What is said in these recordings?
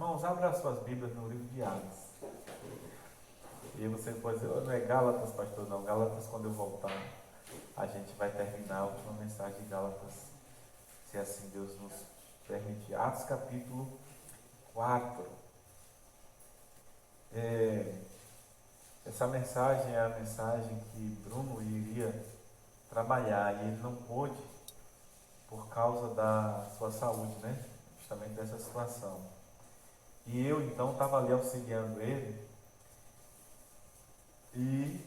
Irmãos, abra as suas Bíblias no livro de Atos. E você pode dizer, não é Gálatas, pastor, não. Gálatas, quando eu voltar, a gente vai terminar a última mensagem de Gálatas, se assim Deus nos permitir. Atos capítulo 4. Essa mensagem é a mensagem que Bruno iria trabalhar e ele não pôde por causa da sua saúde, né? Justamente dessa situação. E eu então estava ali auxiliando ele e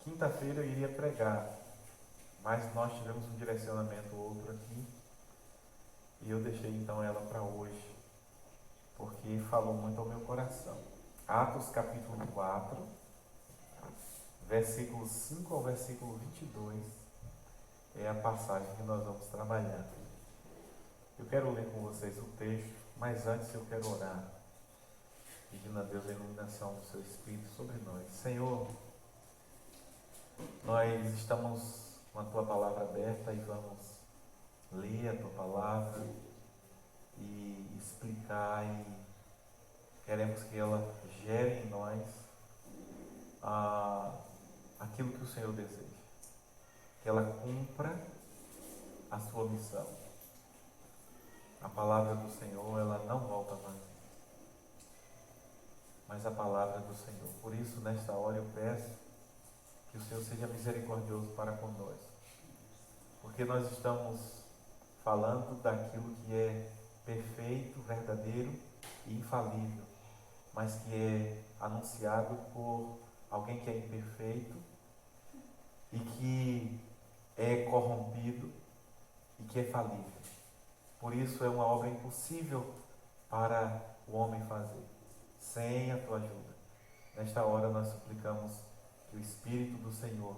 quinta-feira eu iria pregar, mas nós tivemos um direcionamento outro aqui e eu deixei então ela para hoje, porque falou muito ao meu coração. Atos capítulo 4, versículo 5 ao versículo 22 é a passagem que nós vamos trabalhar. Eu quero ler com vocês o texto, mas antes eu quero orar, pedindo a Deus a iluminação do seu Espírito sobre nós. Senhor, nós estamos com a Tua palavra aberta e vamos ler a Tua palavra e explicar, e queremos que ela gere em nós aquilo que o Senhor deseja, que ela cumpra a sua missão. A palavra do Senhor, ela não volta vazia, mas a palavra do Senhor. Por isso, nesta hora eu peço que o Senhor seja misericordioso para conosco, porque nós estamos falando daquilo que é perfeito, verdadeiro e infalível, mas que é anunciado por alguém que é imperfeito e que é corrompido e que é falível. Por isso é uma obra impossível para o homem fazer, sem a Tua ajuda. Nesta hora nós suplicamos que o Espírito do Senhor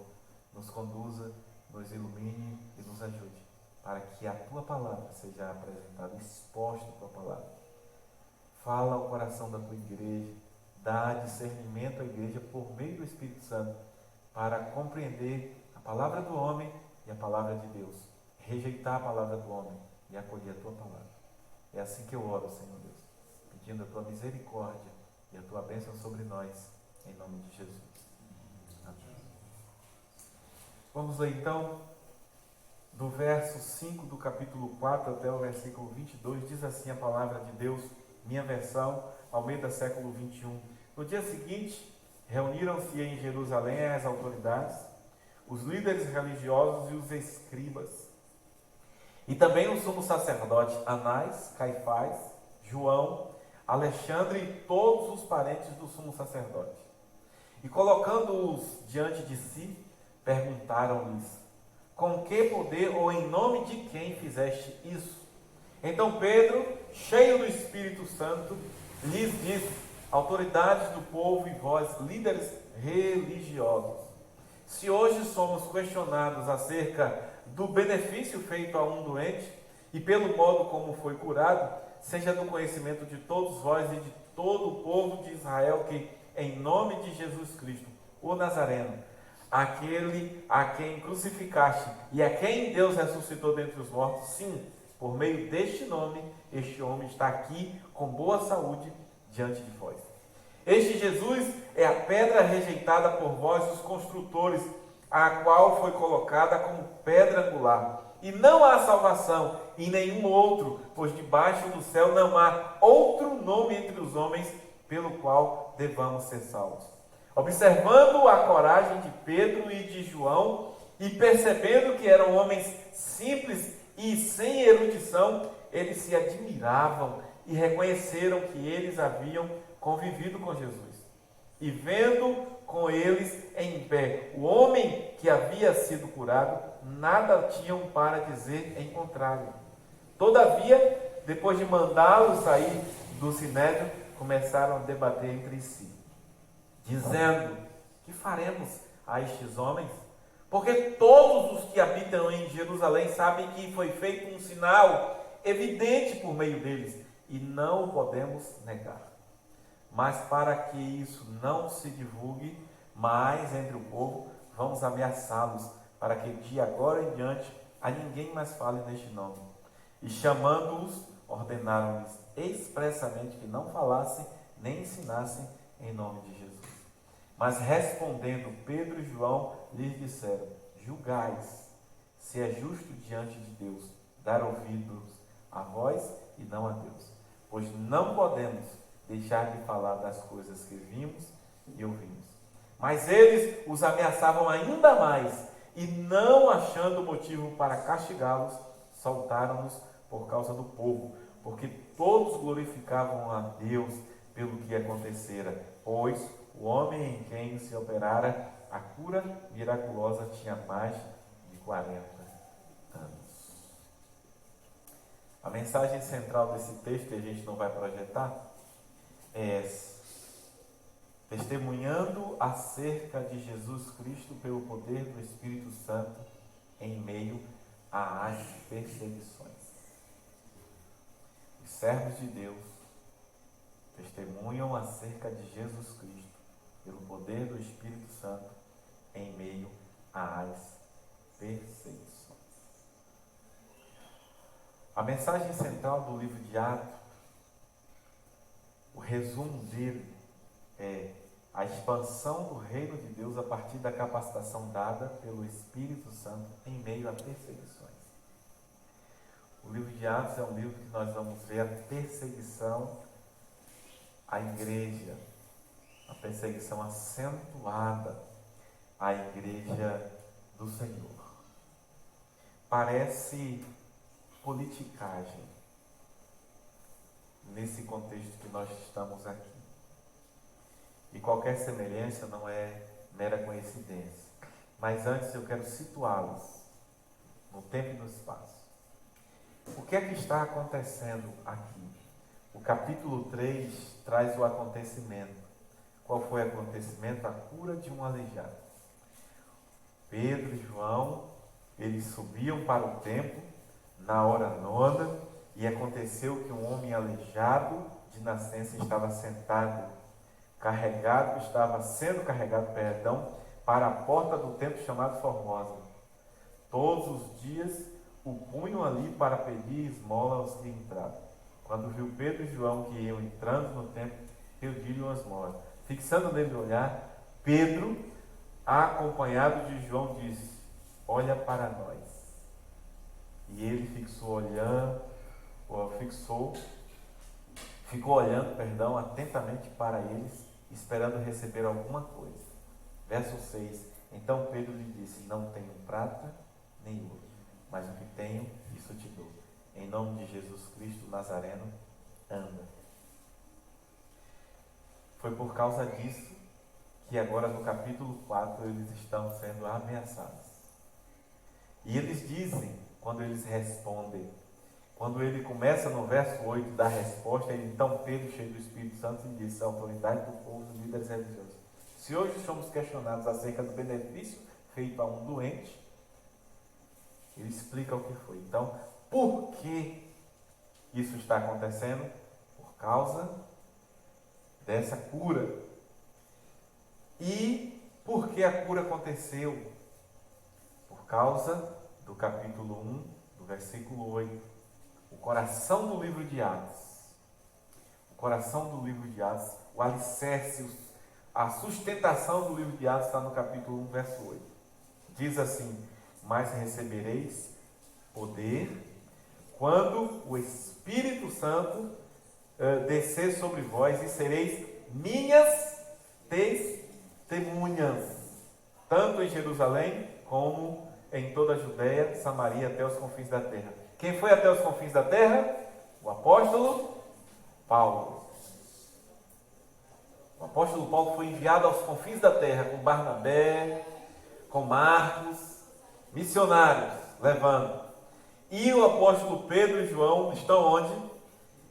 nos conduza, nos ilumine e nos ajude, para que a Tua palavra seja apresentada, exposta a Tua palavra. Fala ao coração da Tua igreja, dá discernimento à igreja por meio do Espírito Santo, para compreender a palavra do homem e a palavra de Deus, rejeitar a palavra do homem e acolher a Tua palavra. É assim que eu oro, Senhor Deus, pedindo a Tua misericórdia e a Tua bênção sobre nós, em nome de Jesus. Amém. Vamos ler então, do verso 5 do capítulo 4 até o versículo 22, diz assim a palavra de Deus, minha versão, Almeida século 21. No dia seguinte, reuniram-se em Jerusalém as autoridades, os líderes religiosos e os escribas, e também o sumo sacerdote Anás, Caifás, João, Alexandre e todos os parentes do sumo sacerdote. E colocando-os diante de si, perguntaram-lhes: com que poder ou em nome de quem fizeste isso? Então Pedro, cheio do Espírito Santo, lhes disse: autoridades do povo e vós, líderes religiosos, se hoje somos questionados acerca do benefício feito a um doente e pelo modo como foi curado, seja do conhecimento de todos vós e de todo o povo de Israel que, em nome de Jesus Cristo, o Nazareno, aquele a quem crucificaste e a quem Deus ressuscitou dentre os mortos, sim, por meio deste nome, este homem está aqui com boa saúde diante de vós. Este Jesus é a pedra rejeitada por vós, os construtores, a qual foi colocada como pedra angular. E não há salvação em nenhum outro, pois debaixo do céu não há outro nome entre os homens pelo qual devamos ser salvos. Observando a coragem de Pedro e de João, e percebendo que eram homens simples e sem erudição, eles se admiravam e reconheceram que eles haviam convivido com Jesus. E vendo com eles em pé o homem que havia sido curado, nada tinham para dizer em contrário. Todavia, depois de mandá-los sair do sinédrio, começaram a debater entre si, dizendo: que faremos a estes homens? Porque todos os que habitam em Jerusalém sabem que foi feito um sinal evidente por meio deles, e não o podemos negar. Mas para que isso não se divulgue mais entre o povo, vamos ameaçá-los, para que de agora em diante a ninguém mais fale neste nome. E chamando-os, ordenaram-lhes: expressamente que não falassem nem ensinassem em nome de Jesus. Mas respondendo, Pedro e João lhes disseram: julgais se é justo diante de Deus dar ouvidos a vós e não a Deus, pois não podemos deixar de falar das coisas que vimos e ouvimos. Mas eles os ameaçavam ainda mais, e não achando motivo para castigá-los, soltaram-nos por causa do povo, porque todos glorificavam a Deus pelo que acontecera, pois o homem em quem se operara a cura miraculosa tinha mais de 40 anos. A mensagem central desse texto, que a gente não vai projetar, é essa: testemunhando acerca de Jesus Cristo pelo poder do Espírito Santo em meio às perseguições. Os servos de Deus testemunham acerca de Jesus Cristo pelo poder do Espírito Santo em meio às perseguições. A mensagem central do livro de Atos, o resumo dele é a expansão do reino de Deus a partir da capacitação dada pelo Espírito Santo em meio a perseguições. O livro de Atos é um livro que nós vamos ver a perseguição à igreja, a perseguição acentuada à igreja do Senhor. Parece politicagem nesse contexto que nós estamos aqui. E qualquer semelhança não é mera coincidência. Mas antes eu quero situá-los no tempo e no espaço. O que é que está acontecendo aqui? O capítulo 3 traz o acontecimento. Qual foi o acontecimento? A cura de um aleijado. Pedro e João, eles subiam para o templo na hora nona, e aconteceu que um homem aleijado de nascença estava sendo carregado, para a porta do templo chamado Formosa. Todos os dias o punham ali para pedir esmola aos que entravam. Quando viu Pedro e João que iam entrando no templo, pediu-lhe uma esmola. Fixando nele o olhar, Pedro, acompanhado de João, disse: olha para nós. E ele ficou olhando atentamente para eles, esperando receber alguma coisa. Verso 6. Então Pedro lhe disse: não tenho prata nem ouro, mas o que tenho, isso te dou. Em nome de Jesus Cristo Nazareno, anda. Foi por causa disso que agora no capítulo 4 eles estão sendo ameaçados. E eles dizem, quando eles respondem, quando ele começa no verso 8 da resposta, então Pedro, cheio do Espírito Santo, disse à autoridade do povo, dos líderes religiosos: se hoje somos questionados acerca do benefício feito a um doente, ele explica o que foi. Então, por que isso está acontecendo? Por causa dessa cura. E por que a cura aconteceu? Por causa do capítulo 1, do versículo 8. O coração do livro de Atos. O coração do livro de Atos, o alicerce, a sustentação do livro de Atos está no capítulo 1, verso 8. Diz assim: mas recebereis poder quando o Espírito Santo descer sobre vós, e sereis minhas testemunhas, tanto em Jerusalém como em toda a Judéia, Samaria, até os confins da terra. Quem foi até os confins da terra? O apóstolo Paulo. O apóstolo Paulo foi enviado aos confins da terra com Barnabé, com Marcos, missionários, levando. E o apóstolo Pedro e João estão onde?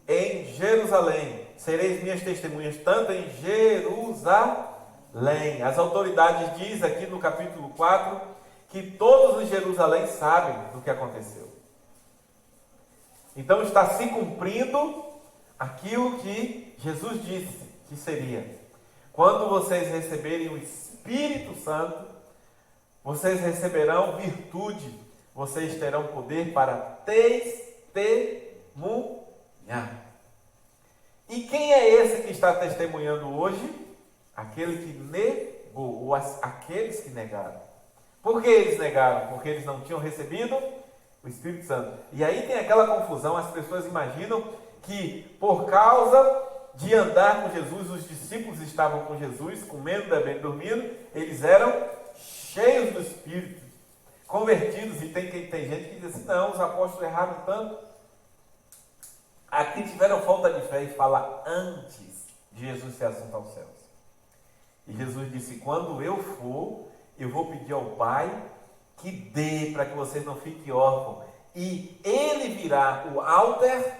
Em Jerusalém. Sereis minhas testemunhas, tanto em Jerusalém. As autoridades dizem aqui no capítulo 4 que todos em Jerusalém sabem do que aconteceu. Então está se cumprindo aquilo que Jesus disse que seria: quando vocês receberem o Espírito Santo, vocês receberão virtude, vocês terão poder para testemunhar. E quem é esse que está testemunhando hoje? Aquele que negou, ou aqueles que negaram. Por que eles negaram? Porque eles não tinham recebido o Espírito Santo. E aí tem aquela confusão, as pessoas imaginam que por causa de andar com Jesus, os discípulos estavam com Jesus, comendo, bebendo, dormindo, eles eram cheios do Espírito, convertidos. E tem gente que diz assim, não, os apóstolos erraram tanto. Aqui tiveram falta de fé e fala antes de Jesus ser assunto aos céus. E Jesus disse, quando eu for, eu vou pedir ao Pai que dê para que vocês não fiquem órfãos. E ele virá, o alter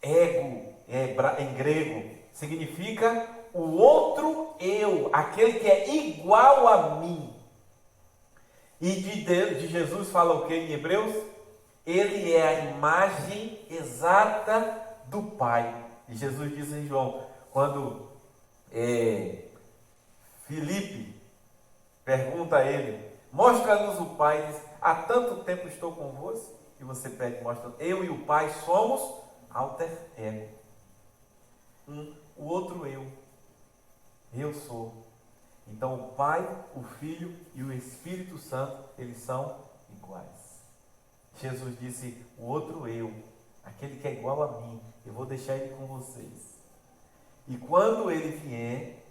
ego, em grego, significa o outro eu, aquele que é igual a mim. E de Jesus fala o que em Hebreus? Ele é a imagem exata do Pai. E Jesus diz em João, quando Filipe pergunta a ele, mostra-nos o Pai, diz, há tanto tempo estou convosco, e você pede, mostra, eu e o Pai somos alter ego. O outro eu sou. Então o Pai, o Filho e o Espírito Santo, eles são iguais. Jesus disse, o outro eu, aquele que é igual a mim, eu vou deixar ele com vocês. E quando ele vier,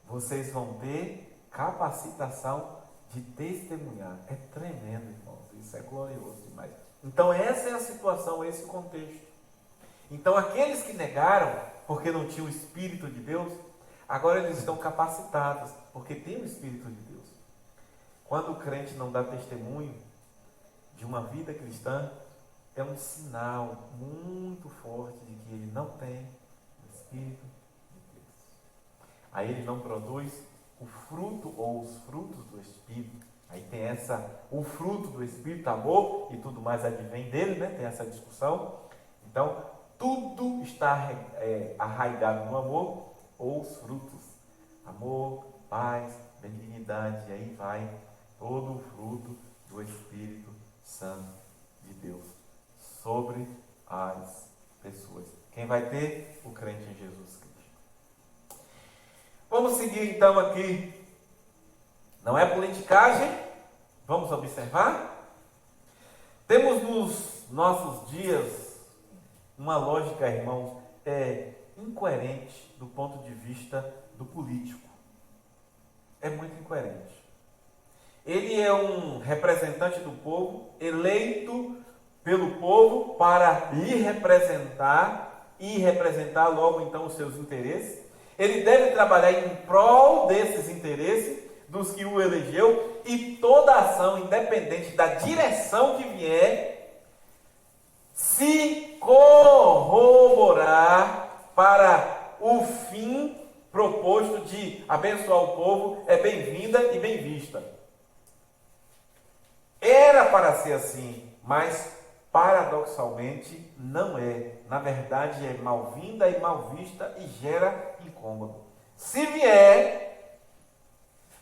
vocês vão ter capacitação de testemunhar. É tremendo, irmãos. Isso é glorioso demais. Então essa é a situação, esse o contexto. Então aqueles que negaram, porque não tinham o Espírito de Deus, agora eles estão capacitados, porque tem o Espírito de Deus. Quando o crente não dá testemunho de uma vida cristã, é um sinal muito forte de que ele não tem o Espírito de Deus. Aí ele não produz o fruto ou os frutos do Espírito. Aí tem o fruto do Espírito, amor e tudo mais advém dele, né? Tem essa discussão. Então, tudo está arraigado no amor ou os frutos. Amor, paz, benignidade, e aí vai todo o fruto do Espírito Santo de Deus sobre as pessoas. Quem vai ter? O crente em Jesus Cristo. Vamos seguir então aqui. Não é politicagem? Vamos observar? Temos nos nossos dias uma lógica, irmãos, incoerente do ponto de vista do político. É muito incoerente. Ele é um representante do povo, eleito pelo povo para lhe representar e representar logo então os seus interesses. Ele deve trabalhar em prol desses interesses dos que o elegeu, e toda ação, independente da direção que vier, se corroborar para o fim proposto de abençoar o povo, é bem-vinda e bem vista. Era para ser assim, mas paradoxalmente não é. Na verdade é mal-vinda e mal vista e gera incômodo. Se vier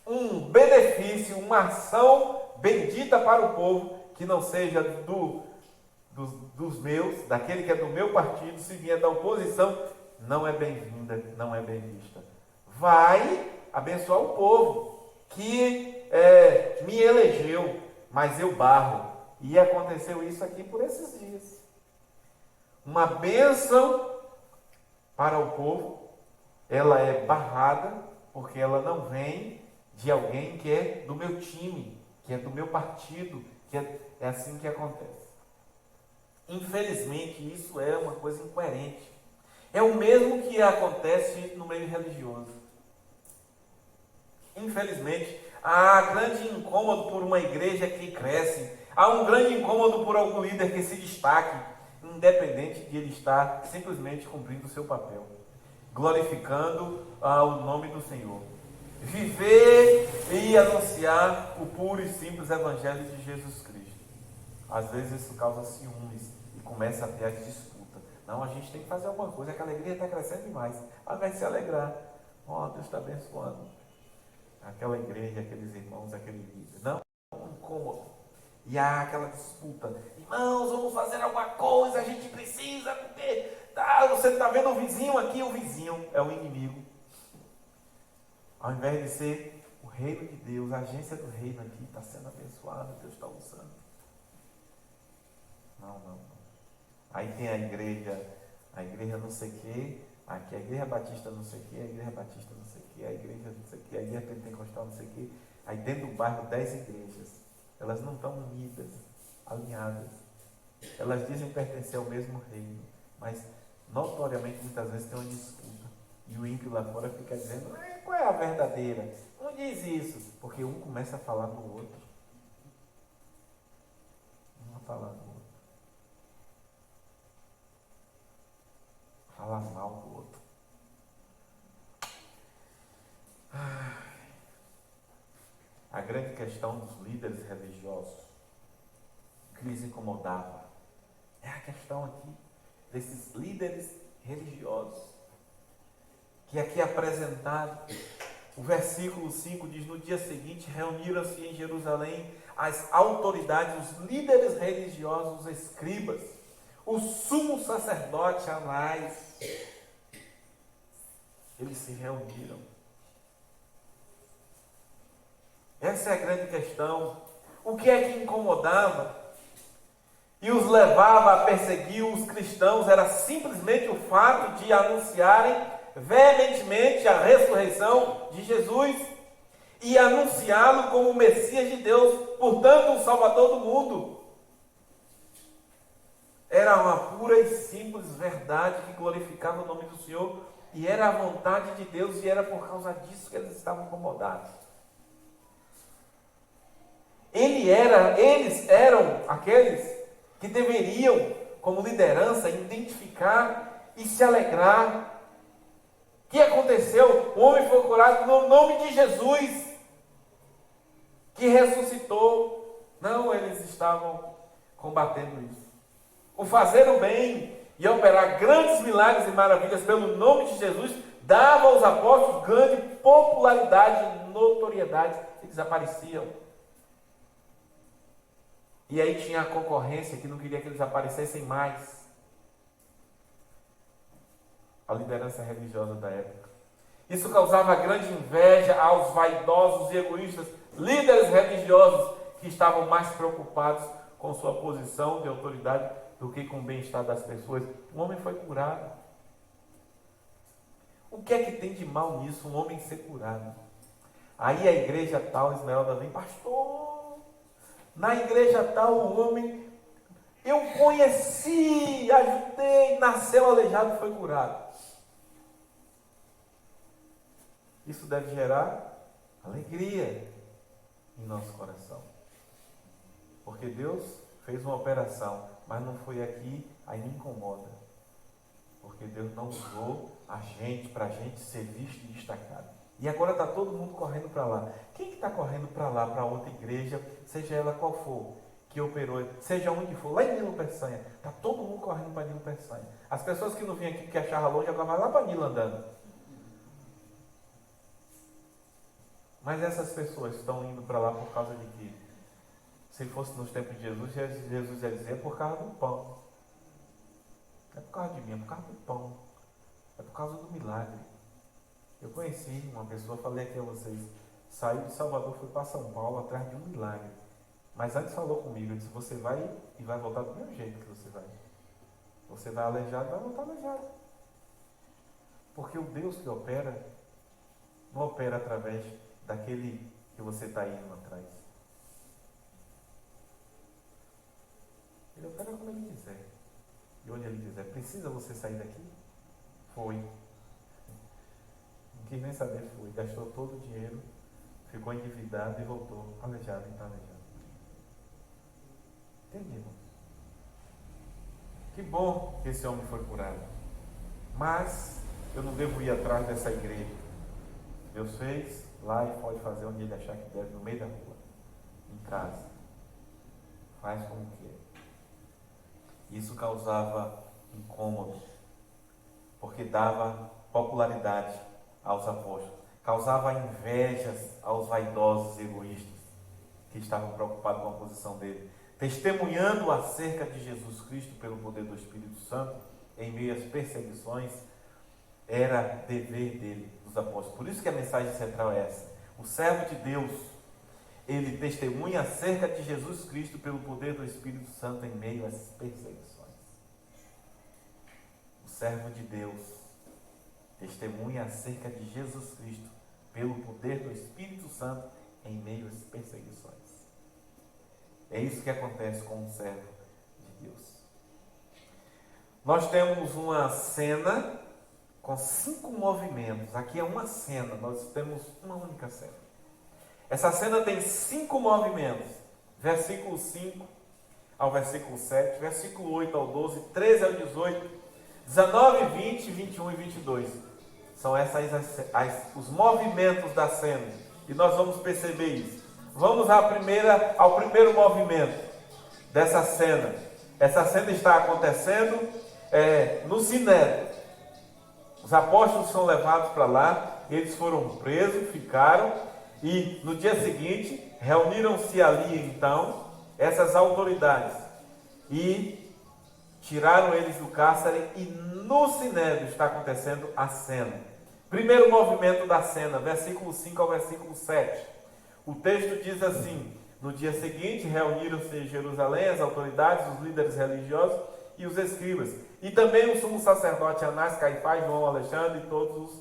um benefício, uma ação bendita para o povo, que não seja dos meus, daquele que é do meu partido, se vier da oposição, não é bem-vinda, não é bem vista. Vai abençoar o povo que me elegeu, mas eu barro. E aconteceu isso aqui por esses dias. Uma bênção para o povo, ela é barrada, porque ela não vem de alguém que é do meu time, que é do meu partido, que é assim que acontece. Infelizmente, isso é uma coisa incoerente. É o mesmo que acontece no meio religioso. Infelizmente, há grande incômodo por uma igreja que cresce, há um grande incômodo por algum líder que se destaque, independente de ele estar simplesmente cumprindo o seu papel, glorificando o nome do Senhor. Viver e anunciar o puro e simples Evangelho de Jesus Cristo. Às vezes isso causa ciúmes e começa a ter as disputas. Não, a gente tem que fazer alguma coisa, aquela alegria está crescendo demais. Ao invés de se alegrar, Deus está abençoando aquela igreja, aqueles irmãos, aquele líder. Não, é um incômodo. E há aquela disputa. Irmãos, vamos fazer alguma coisa, a gente precisa, porque você está vendo o vizinho aqui, o vizinho é o inimigo. Ao invés de ser o reino de Deus, a agência do reino aqui está sendo abençoada, Deus está usando. Não. Aí tem a igreja não sei o quê, aqui a igreja batista não sei o quê, a igreja batista não sei o quê, a igreja não sei o quê, a igreja pentecostal não sei o quê. Aí dentro do bairro 10 igrejas, elas não estão unidas, alinhadas. Elas dizem pertencer ao mesmo reino, mas notoriamente muitas vezes tem uma disputa. E o ímpio lá fora fica dizendo, qual é a verdadeira? Não diz isso, porque um começa a falar no outro. Um a falar no outro. Falar mal do outro. A grande questão dos líderes religiosos, o que lhes incomodava, é a questão aqui desses líderes religiosos, que aqui é apresentado, o versículo 5 diz, no dia seguinte reuniram-se em Jerusalém as autoridades, os líderes religiosos, os escribas, o sumo sacerdote Anás, eles se reuniram. Essa é a grande questão. O que é que incomodava e os levava a perseguir os cristãos era simplesmente o fato de anunciarem veementemente a ressurreição de Jesus e anunciá-lo como o Messias de Deus, portanto o Salvador do mundo. Era uma pura e simples verdade que glorificava o nome do Senhor e era a vontade de Deus e era por causa disso que eles estavam incomodados. Eles eram aqueles que deveriam, como liderança, identificar e se alegrar. O que aconteceu? O homem foi curado no nome de Jesus, que ressuscitou. Não, eles estavam combatendo isso. O fazer o bem e operar grandes milagres e maravilhas pelo nome de Jesus dava aos apóstolos grande popularidade e notoriedade. Eles apareciam. E aí tinha a concorrência que não queria que eles aparecessem mais. A liderança religiosa da época. Isso causava grande inveja aos vaidosos e egoístas líderes religiosos que estavam mais preocupados com sua posição de autoridade do que com o bem-estar das pessoas. Um homem foi curado. O que é que tem de mal nisso, um homem ser curado? Aí a igreja tal, Esmeralda vem, pastor, na igreja tal o homem, eu conheci, ajudei, nasceu aleijado e foi curado. Isso deve gerar alegria em nosso coração. Porque Deus fez uma operação, mas não foi aqui, aí me incomoda. Porque Deus não usou a gente para a gente ser visto e destacado. E agora está todo mundo correndo para lá. Quem que está correndo para lá, para outra igreja, seja ela qual for, que operou, seja onde for, lá em Nilo Peçanha, está todo mundo correndo para Nilo Peçanha. As pessoas que não vinham aqui porque achavam longe, agora vai lá para Nilo andando. Mas essas pessoas estão indo para lá por causa de quê? Se fosse nos tempos de Jesus, Jesus ia dizer, é por causa do pão. Não é por causa de mim, é por causa do pão. É por causa do milagre. Eu conheci uma pessoa, falei aqui a vocês, saiu de Salvador, foi para São Paulo atrás de um milagre. Mas antes falou comigo, eu disse, você vai e vai voltar do mesmo jeito que você vai. Você vai aleijado, vai voltar aleijado. Porque o Deus que opera, não opera através daquele que você está indo atrás. Ele opera como ele quiser. E onde ele quiser. Precisa você sair daqui? Foi. Não quis nem saber, foi. Gastou todo o dinheiro, ficou endividado e voltou aleijado e está aleijado. Entendi, irmão? Que bom que esse homem foi curado. Mas eu não devo ir atrás dessa igreja. Deus fez lá e pode fazer onde ele achar que deve, no meio da rua, em casa. Faz como quer. Isso causava incômodo, porque dava popularidade aos apóstolos, causava invejas aos vaidosos e egoístas, que estavam preocupados com a posição dele, testemunhando acerca de Jesus Cristo pelo poder do Espírito Santo, em meio às perseguições, era dever dele, dos apóstolos. Por isso que a mensagem central é essa. O servo de Deus, ele testemunha acerca de Jesus Cristo pelo poder do Espírito Santo em meio às perseguições. O servo de Deus testemunha acerca de Jesus Cristo pelo poder do Espírito Santo em meio às perseguições. É isso que acontece com o servo de Deus. Nós temos uma cena com 5 movimentos. Aqui é uma cena, nós temos uma única cena. Essa cena tem 5 movimentos. Versículo 5 ao versículo 7, versículo 8 ao 12, 13 ao 18, 19, 20, 21 e 22. São esses os movimentos da cena. E nós vamos perceber isso. Vamos ao primeiro movimento dessa cena. Essa cena está acontecendo no Sinédrio. Os apóstolos são levados para lá, eles foram presos, ficaram, e no dia seguinte reuniram-se ali então essas autoridades e tiraram eles do cárcere, e no Sinédrio está acontecendo a cena. Primeiro movimento da cena, versículo 5 ao versículo 7. O texto diz assim: no dia seguinte reuniram-se em Jerusalém as autoridades, os líderes religiosos e os escribas, e também o sumo sacerdote Anás, Caifás, João, Alexandre e todos os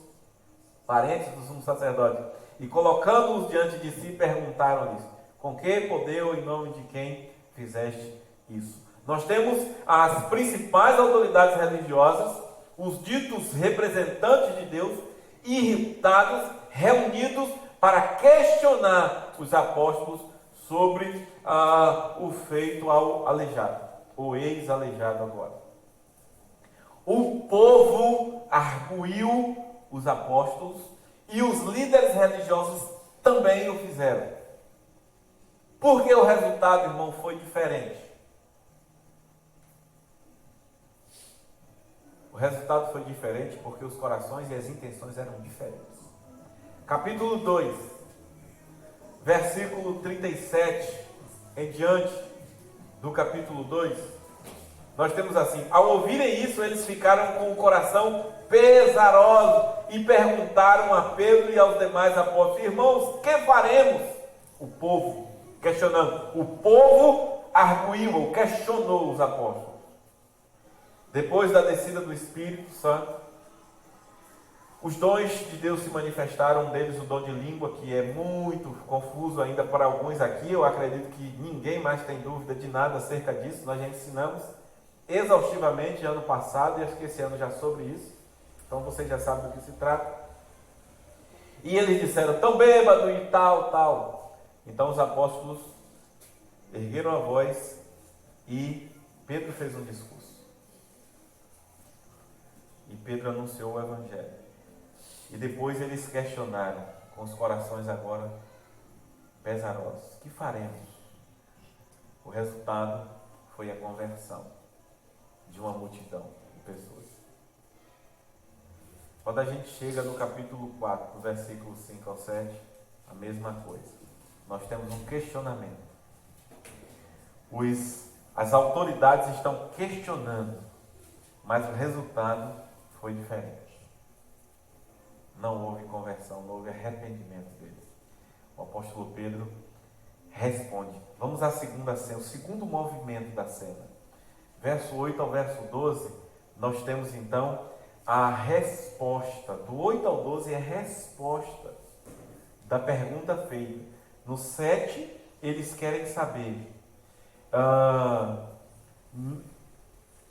parentes do sumo sacerdote. E colocando-os diante de si, perguntaram-lhes: com que poder ou em nome de quem fizeste isso? Nós temos as principais autoridades religiosas, os ditos representantes de Deus, irritados, reunidos para questionar os apóstolos sobre o feito ao aleijado, ou ex-aleijado agora. O povo arguiu os apóstolos e os líderes religiosos também o fizeram. Porque o resultado, irmão, foi diferente. O resultado foi diferente porque os corações e as intenções eram diferentes. Capítulo 2, versículo 37 em diante do capítulo 2, nós temos assim: ao ouvirem isso, eles ficaram com o coração pesaroso e perguntaram a Pedro e aos demais apóstolos: irmãos, que faremos? O povo questionando. O povo arguiu ou questionou os apóstolos. Depois da descida do Espírito Santo, os dons de Deus se manifestaram, um deles o dom de língua, que é muito confuso ainda para alguns aqui. Eu acredito que ninguém mais tem dúvida de nada acerca disso. Nós já ensinamos exaustivamente ano passado, e acho que esse ano já sobre isso. Então vocês já sabem do que se trata. E eles disseram: tão bêbado e tal. Então os apóstolos ergueram a voz e Pedro fez um discurso. E Pedro anunciou o Evangelho. E depois eles questionaram, com os corações agora pesarosos: que faremos? O resultado foi a conversão de uma multidão de pessoas. Quando a gente chega no capítulo 4, do versículo 5 ao 7, a mesma coisa. Nós temos um questionamento. As autoridades estão questionando, mas o resultado foi diferente. Não houve conversão, não houve arrependimento deles. O apóstolo Pedro responde. Vamos à segunda cena, o segundo movimento da cena. Verso 8 ao verso 12, nós temos então a resposta. Do 8 ao 12 é a resposta da pergunta feita. No 7, eles querem saber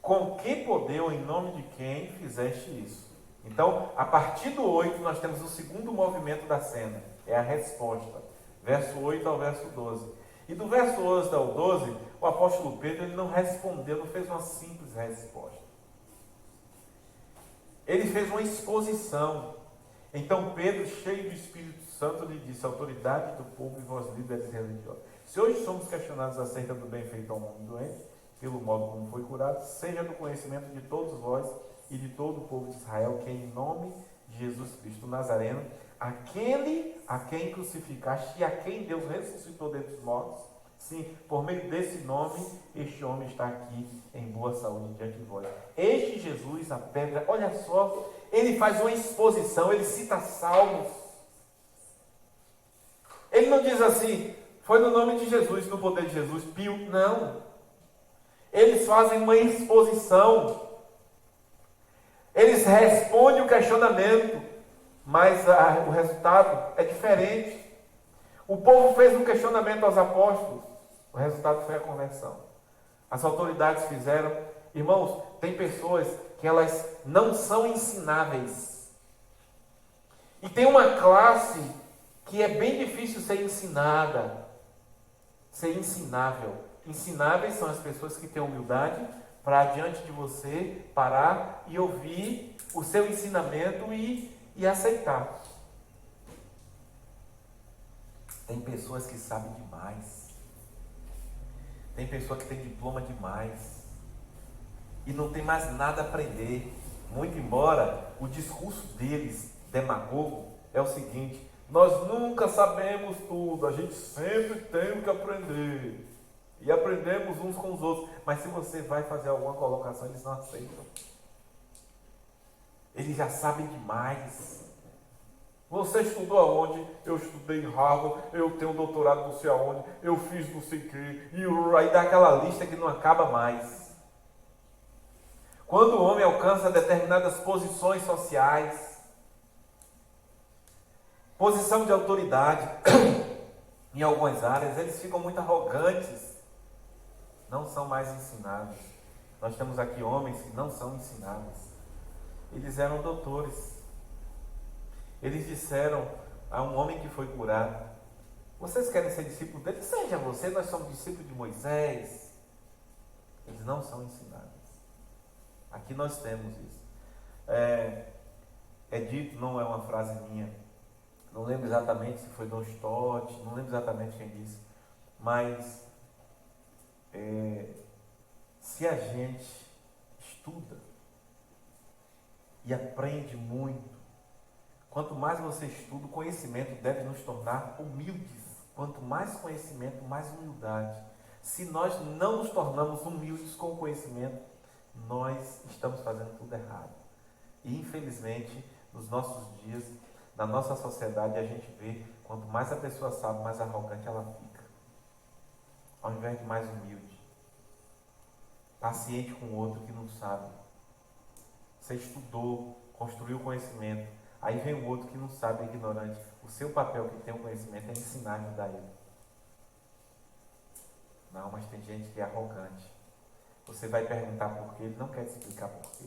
com que poder ou em nome de quem fizeste isso? Então, a partir do 8, nós temos o segundo movimento da cena. É a resposta. Verso 8 ao verso 12. E do verso 11 ao 12, o apóstolo Pedro ele não respondeu, não fez uma simples resposta. Ele fez uma exposição. Então, Pedro, cheio do Espírito Santo, lhe disse: autoridade do povo e vós líderes religiosos. Se hoje somos questionados acerca do bem feito ao homem doente, pelo modo como foi curado, seja do conhecimento de todos vós e de todo o povo de Israel, que em nome Jesus Cristo Nazareno, aquele a quem crucificaste e a quem Deus ressuscitou dentre os mortos. Sim, por meio desse nome, este homem está aqui em boa saúde diante de vós. Este Jesus, a pedra, olha só, ele faz uma exposição, ele cita salmos. Ele não diz assim, foi no nome de Jesus, no poder de Jesus, Pio, não. Eles fazem uma exposição. Eles respondem o questionamento, mas o resultado é diferente. O povo fez um questionamento aos apóstolos, o resultado foi a conversão. As autoridades fizeram. Irmãos, tem pessoas que elas não são ensináveis. E tem uma classe que é bem difícil ser ensinada, ser ensinável. Ensináveis são as pessoas que têm humildade para diante de você parar e ouvir o seu ensinamento e aceitar. Tem pessoas que sabem demais. Tem pessoa que tem diploma demais e não tem mais nada a aprender. Muito embora o discurso deles, demagogo, é o seguinte: nós nunca sabemos tudo, a gente sempre tem que aprender. E aprendemos uns com os outros. Mas se você vai fazer alguma colocação, eles não aceitam. Eles já sabem demais. Você estudou aonde? Eu estudei em Harvard, eu tenho um doutorado não sei aonde, eu fiz não sei o quê, e aí dá aquela lista que não acaba mais. Quando o homem alcança determinadas posições sociais, posição de autoridade, em algumas áreas, eles ficam muito arrogantes, não são mais ensinados. Nós temos aqui homens que não são ensinados. Eles eram doutores. Eles disseram a um homem que foi curado: vocês querem ser discípulos dele? Seja você, nós somos discípulos de Moisés. Eles não são ensinados. Aqui nós temos isso. É dito, não é uma frase minha, não lembro exatamente se foi Don Stott, não lembro exatamente quem disse, mas se a gente estuda e aprende muito, quanto mais você estuda, o conhecimento deve nos tornar humildes. Quanto mais conhecimento, mais humildade. Se nós não nos tornamos humildes com o conhecimento, nós estamos fazendo tudo errado. E infelizmente, nos nossos dias, na nossa sociedade, a gente vê, quanto mais a pessoa sabe, mais arrogante ela fica. Ao invés de mais humilde. Paciente com o outro que não sabe. Você estudou, construiu conhecimento. Aí vem o outro que não sabe, é ignorante. O seu papel, que tem o conhecimento, é ensinar e ajudar ele. Não, mas tem gente que é arrogante. Você vai perguntar por quê, ele não quer te explicar por quê.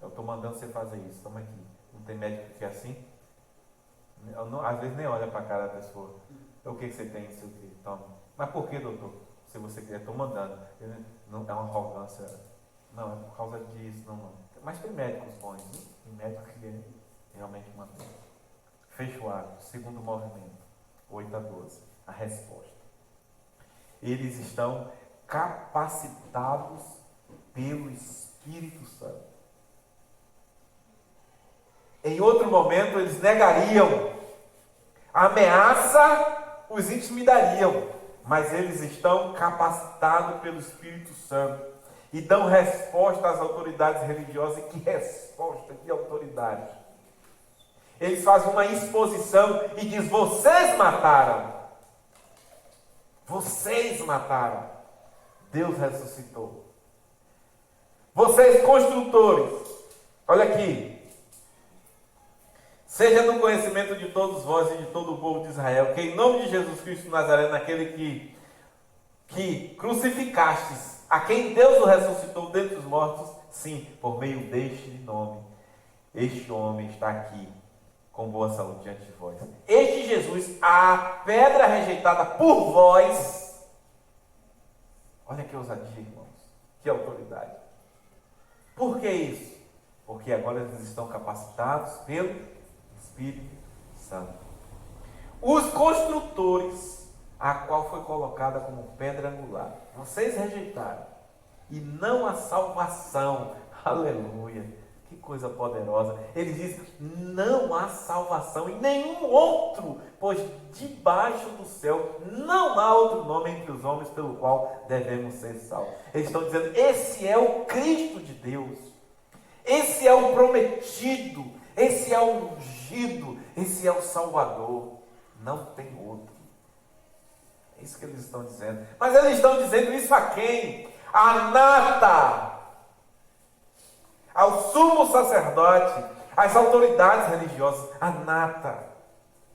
Eu estou mandando você fazer isso, toma aqui. Não tem médico que é assim? Às vezes nem olha para a cara da pessoa. O que você tem, isso aqui? Toma. Mas por que, doutor? Se você quiser, estou mandando. Não é uma arrogância. Não, é por causa disso, não. Mas tem médicos bons, né? Tem médico que realmente mantém. Fecha o ato, segundo movimento, 8-12, a resposta. Eles estão capacitados pelo Espírito Santo. Em outro momento eles negariam, a ameaça os intimidariam, mas eles estão capacitados pelo Espírito Santo e dão resposta às autoridades religiosas. E que resposta, que autoridade! Eles fazem uma exposição e diz: vocês mataram. Vocês mataram. Deus ressuscitou. Vocês construtores, olha aqui. Seja no conhecimento de todos vós e de todo o povo de Israel, que em nome de Jesus Cristo Nazareno, aquele que crucificastes, a quem Deus o ressuscitou dentre os mortos, sim, por meio deste nome, este homem está aqui com boa saúde diante de vós. Este Jesus, a pedra rejeitada por vós. Olha que ousadia, irmãos. Que autoridade. Por que isso? Porque agora eles estão capacitados pelo Espírito Santo. Os construtores, a qual foi colocada como pedra angular, vocês rejeitaram. E não a salvação. Aleluia. Que coisa poderosa. Ele diz, não há salvação em nenhum outro, pois debaixo do céu não há outro nome entre os homens pelo qual devemos ser salvos. Eles estão dizendo, esse é o Cristo de Deus. Esse é o prometido. Esse é o ungido. Esse é o Salvador. Não tem outro. É isso que eles estão dizendo. Mas eles estão dizendo isso a quem? A nata. Ao sumo sacerdote, às autoridades religiosas, a nata.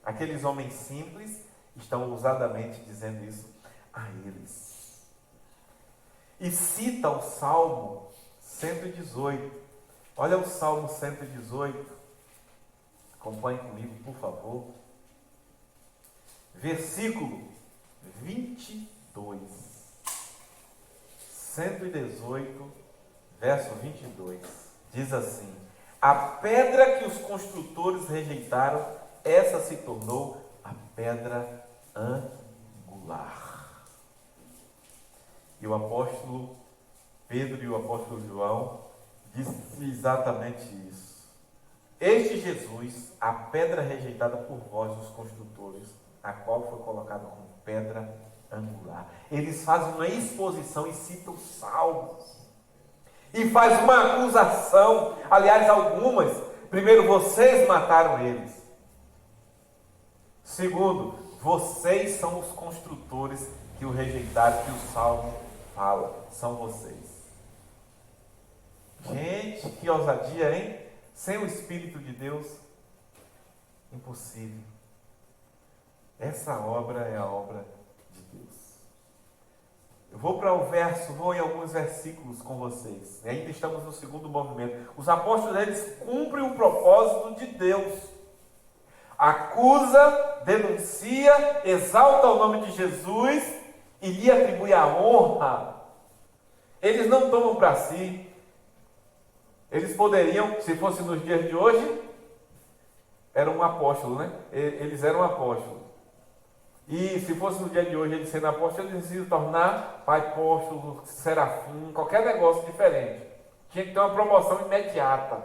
Aqueles homens simples estão ousadamente dizendo isso a eles. E cita o Salmo 118. Olha o Salmo 118. Acompanhe comigo, por favor. Versículo 22. 118, verso 22. Diz assim: a pedra que os construtores rejeitaram, essa se tornou a pedra angular. E o apóstolo Pedro e o apóstolo João dizem exatamente isso. Este Jesus, a pedra rejeitada por vós, os construtores, a qual foi colocada como pedra angular. Eles fazem uma exposição e citam salmos. E faz uma acusação, aliás, algumas. Primeiro, vocês mataram eles. Segundo, vocês são os construtores que o rejeitaram, que o Salmo fala. São vocês. Gente, que ousadia, hein? Sem o Espírito de Deus, impossível. Essa obra é a obra de Deus. Eu vou para o verso, vou em alguns versículos com vocês. E ainda estamos no segundo movimento. Os apóstolos, eles cumprem o propósito de Deus. Acusa, denuncia, exalta o nome de Jesus e lhe atribui a honra. Eles não tomam para si. Eles poderiam, se fosse nos dias de hoje, eram um apóstolo, né? Eles eram apóstolos. E se fosse no dia de hoje eles sendo apóstolos, eles iam se tornar pai apóstolo, serafim, qualquer negócio diferente. Tinha que ter uma promoção imediata.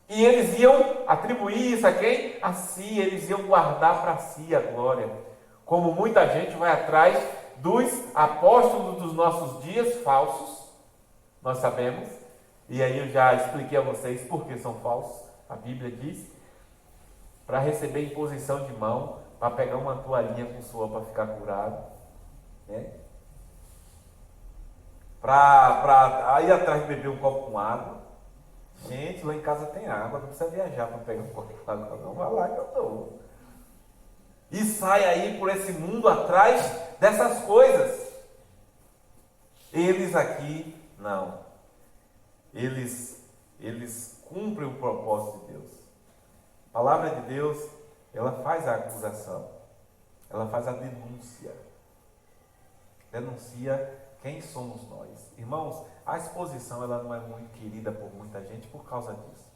E eles iam atribuir isso a quem? A si. Eles iam guardar para si a glória. Como muita gente vai atrás dos apóstolos dos nossos dias, falsos. Nós sabemos. E aí eu já expliquei a vocês por que são falsos. A Bíblia diz. Para receber imposição de mão, para pegar uma toalhinha com suor para ficar curado, né? Para ir atrás de beber um copo com água. Gente, lá em casa tem água, não precisa viajar para pegar um copo com água, não. Vai lá que eu dou. E sai aí por esse mundo atrás dessas coisas. Eles aqui, não. Eles cumprem o propósito de Deus. A palavra de Deus, ela faz a acusação, ela faz a denúncia. Denuncia quem somos nós. Irmãos, a exposição ela não é muito querida por muita gente por causa disso.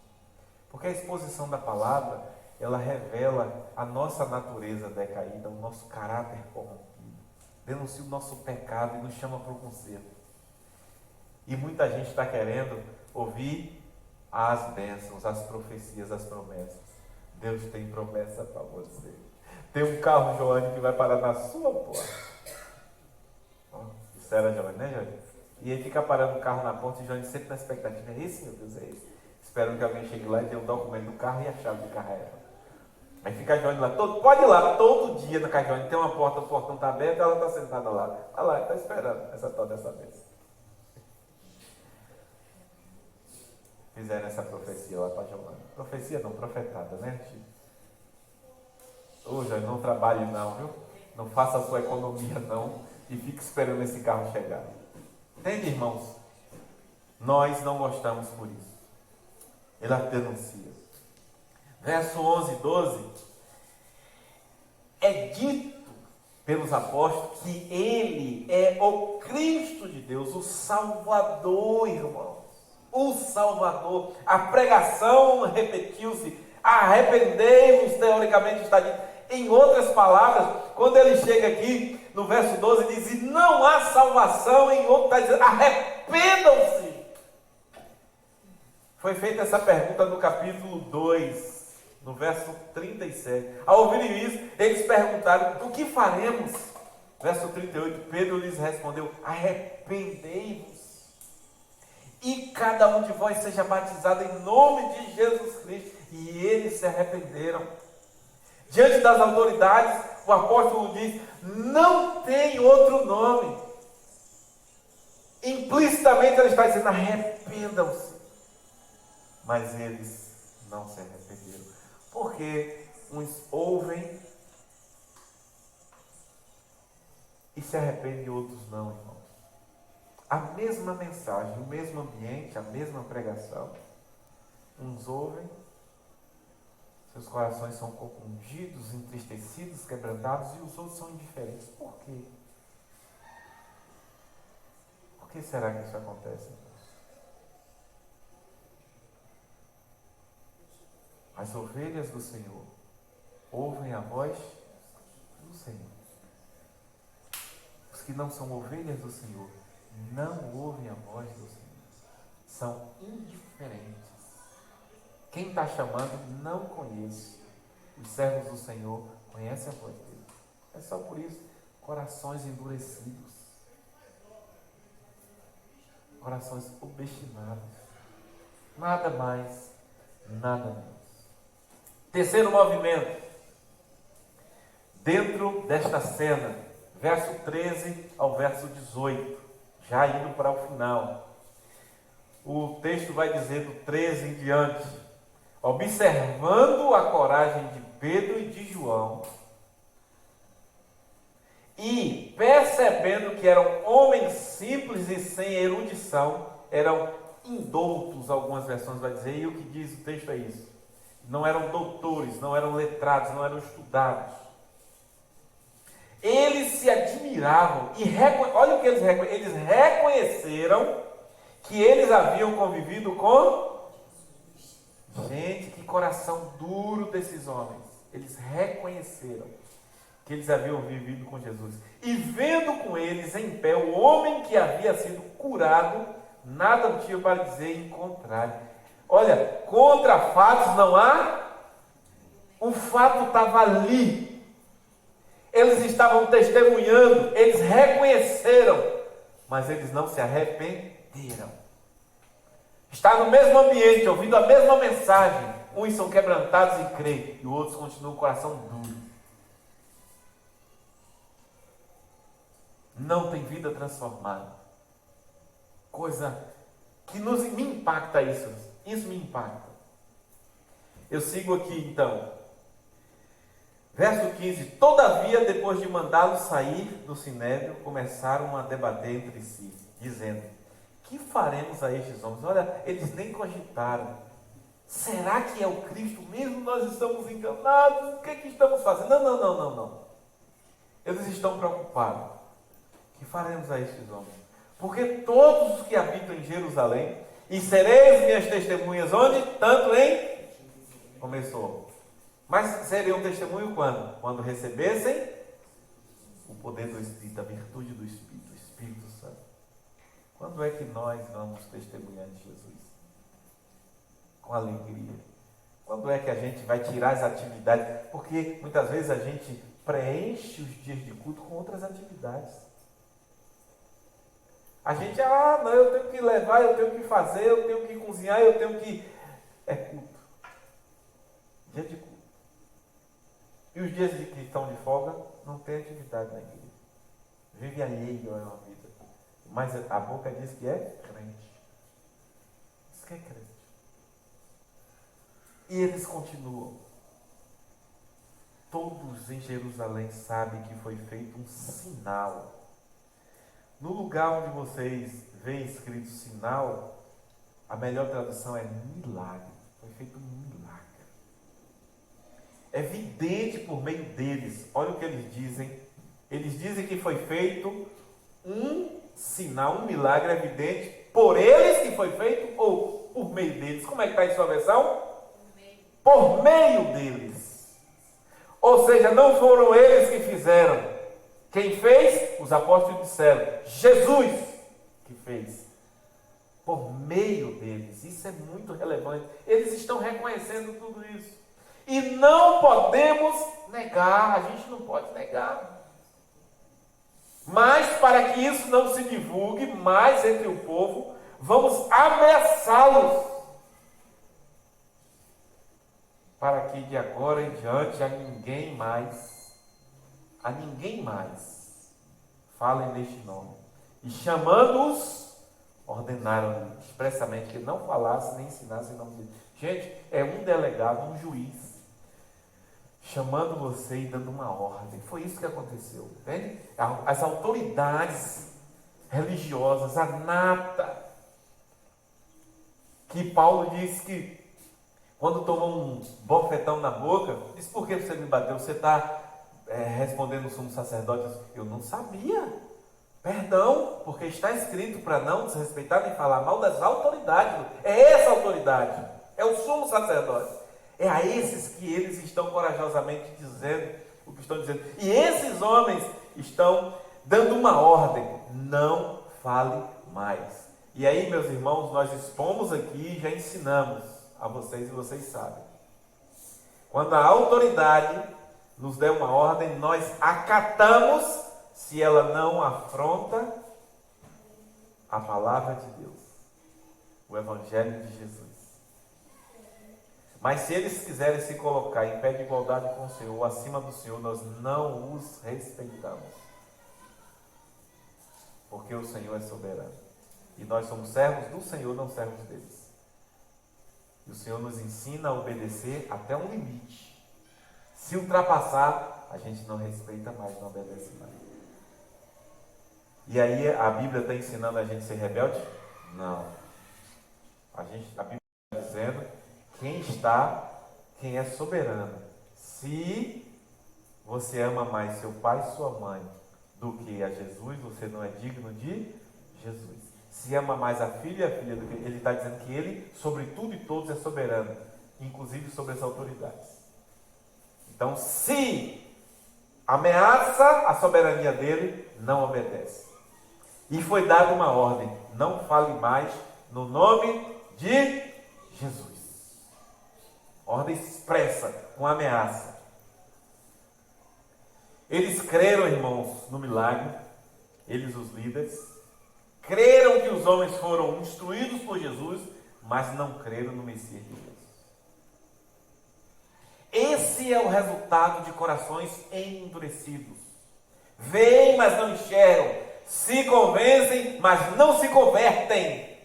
Porque a exposição da palavra, ela revela a nossa natureza decaída, o nosso caráter corrompido. Denuncia o nosso pecado e nos chama para o conserto. E muita gente está querendo ouvir as bênçãos, as profecias, as promessas. Deus tem promessa para você. Tem um carro, Joane, que vai parar na sua porta. Isso era Joane, né, Joane? E ele fica parando o carro na porta e Joane sempre na expectativa. É esse, meu Deus, é esse. Esperando que alguém chegue lá e dê um documento do carro e a chave do carro é ela. Aí fica a Joane lá, pode ir lá, todo dia na casa de Joane, tem uma porta, o portão está aberto, ela está sentada lá. Olha lá, está esperando essa tal dessa vez. Fizeram essa profecia lá para Giovana. Profecia não, profetada, né? Ô, Joane, não trabalhe não, viu? Não faça a sua economia não e fique esperando esse carro chegar. Entende, irmãos? Nós não gostamos por isso. Ele denuncia. Verso 11 e 12. É dito pelos apóstolos que ele é o Cristo de Deus, o Salvador, irmãos. O Salvador. A pregação repetiu-se. Arrependei-vos, teoricamente está dito. Em outras palavras, quando ele chega aqui no verso 12, diz: não há salvação. Em outro está dizendo: arrependam-se. Foi feita essa pergunta no capítulo 2, no verso 37. Ao ouvirem isso, eles perguntaram: o que faremos? Verso 38, Pedro lhes respondeu: arrependei-vos, e cada um de vós seja batizado em nome de Jesus Cristo. E eles se arrependeram. Diante das autoridades, o apóstolo diz: não tem outro nome. Implicitamente ele está dizendo: arrependam-se. Mas eles não se arrependeram. Porque uns ouvem e se arrependem e outros não, irmãos. A mesma mensagem, o mesmo ambiente, a mesma pregação. Uns ouvem, seus corações são compungidos, entristecidos, quebrantados, e os outros são indiferentes. Por quê? Por que será que isso acontece, irmãos? As ovelhas do Senhor ouvem a voz do Senhor. Os que não são ovelhas do Senhor não ouvem a voz do Senhor. São indiferentes. Quem está chamando não conhece. Os servos do Senhor conhecem a voz dele. É só por isso, corações endurecidos. Corações obstinados. Nada mais, nada menos. Terceiro movimento, dentro desta cena, verso 13 ao verso 18, já indo para o final. O texto vai dizer do 13 em diante: observando a coragem de Pedro e de João, e percebendo que eram homens simples e sem erudição, eram indoutos, algumas versões vai dizer, e o que diz o texto é isso. Não eram doutores, não eram letrados, não eram estudados. Eles se admiravam e olha o que eles reconheceram que eles haviam convivido com... Gente, que coração duro desses homens. Eles reconheceram que eles haviam vivido com Jesus. E vendo com eles em pé o homem que havia sido curado, nada tinha para dizer em contrário. Olha, contra fatos não há. O fato estava ali. Eles estavam testemunhando, eles reconheceram, mas eles não se arrependeram. Está no mesmo ambiente, ouvindo a mesma mensagem. Uns são quebrantados e creem, e outros continuam com o coração duro. Não tem vida transformada. Coisa que me impacta isso. Isso me impacta. Eu sigo aqui então. Verso 15. Todavia, depois de mandá-los sair do sinédrio, começaram a debater entre si, dizendo: que faremos a estes homens? Olha, eles nem cogitaram. Será que é o Cristo mesmo? Nós estamos enganados? O que é que estamos fazendo? Não. Eles estão preocupados. Que faremos a estes homens? Porque todos os que habitam em Jerusalém, e sereis minhas testemunhas onde? Tanto em... Começou. Mas seriam testemunho quando? Quando recebessem o poder do Espírito, a virtude do Espírito Santo. Quando é que nós vamos testemunhar de Jesus? Com alegria. Quando é que a gente vai tirar as atividades? Porque muitas vezes a gente preenche os dias de culto com outras atividades. A gente, não, eu tenho que levar, eu tenho que fazer, eu tenho que cozinhar, eu tenho que... É culto. Dia de culto. E os dias que estão de folga, não tem atividade na igreja. Vive alheio a uma vida. Mas a boca diz que é crente. Diz que é crente. E eles continuam. Todos em Jerusalém sabem que foi feito um sinal. No lugar onde vocês veem escrito sinal, a melhor tradução é milagre. Foi feito um milagre. É evidente por meio deles. Olha o que eles dizem. Eles dizem que foi feito um sinal, um milagre evidente por eles que foi feito ou por meio deles. Como é que está em sua versão? Por meio deles. Ou seja, não foram eles que fizeram. Quem fez? Os apóstolos disseram. Jesus que fez. por meio deles. Isso é muito relevante. Eles estão reconhecendo tudo isso. E não podemos negar, a gente não pode negar. Mas para que isso não se divulgue mais entre o povo, vamos ameaçá-los. Para que de agora em diante a ninguém mais falem neste nome. E chamando-os, ordenaram expressamente que não falasse nem ensinasse em nome de Deus. Gente, é um delegado, um juiz, chamando você e dando uma ordem. Foi isso que aconteceu. Entende? As autoridades religiosas, a nata, que Paulo diz que quando tomou um bofetão na boca, disse: por que você me bateu? Você está respondendo o sumo sacerdote? Eu não sabia. Perdão, porque está escrito para não desrespeitar nem falar mal das autoridades. É essa autoridade, é o sumo sacerdote. É a esses que eles estão corajosamente dizendo o que estão dizendo. E esses homens estão dando uma ordem: não fale mais. E aí, meus irmãos, nós expomos aqui e já ensinamos a vocês, e vocês sabem. Quando a autoridade nos der uma ordem, nós acatamos, se ela não afronta a palavra de Deus, o Evangelho de Jesus. Mas se eles quiserem se colocar em pé de igualdade com o Senhor, ou acima do Senhor, nós não os respeitamos. Porque o Senhor é soberano. E nós somos servos do Senhor, não servos deles. E o Senhor nos ensina a obedecer até um limite. Se ultrapassar, a gente não respeita mais, não obedece mais. E aí a Bíblia está ensinando a gente a ser rebelde? Não. A Bíblia está dizendo quem é soberano. Se você ama mais seu pai e sua mãe do que a Jesus, você não é digno de Jesus. Se ama mais a filha e a filha do que ele está dizendo que ele, sobre tudo e todos, é soberano, inclusive sobre as autoridades. Então, se ameaça a soberania dele, não obedece. E foi dada uma ordem: não fale mais no nome de Jesus. Ordem expressa, uma ameaça. Eles creram, irmãos, no milagre, eles, os líderes, creram que os homens foram instruídos por Jesus, mas não creram no Messias de Deus. Esse é o resultado de corações endurecidos. Veem, mas não enxergam. Se convencem, mas não se convertem.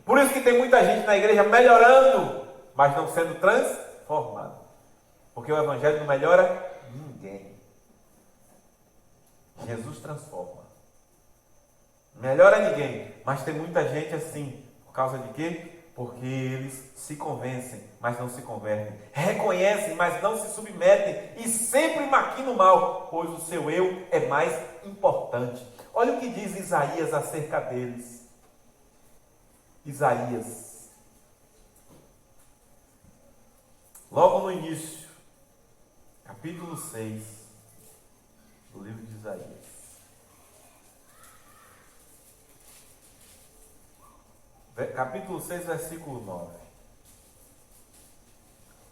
Por isso que tem muita gente na igreja melhorando, mas não sendo transformado. Porque o Evangelho não melhora ninguém. Jesus transforma. Melhora ninguém, mas tem muita gente assim. Por causa de quê? Porque eles se convencem, mas não se convertem. Reconhecem, mas não se submetem. E sempre maquinam mal, pois o seu eu é mais importante. Olha o que diz Isaías acerca deles. Isaías, logo no início, capítulo 6 do livro de Isaías. Capítulo 6, versículo 9.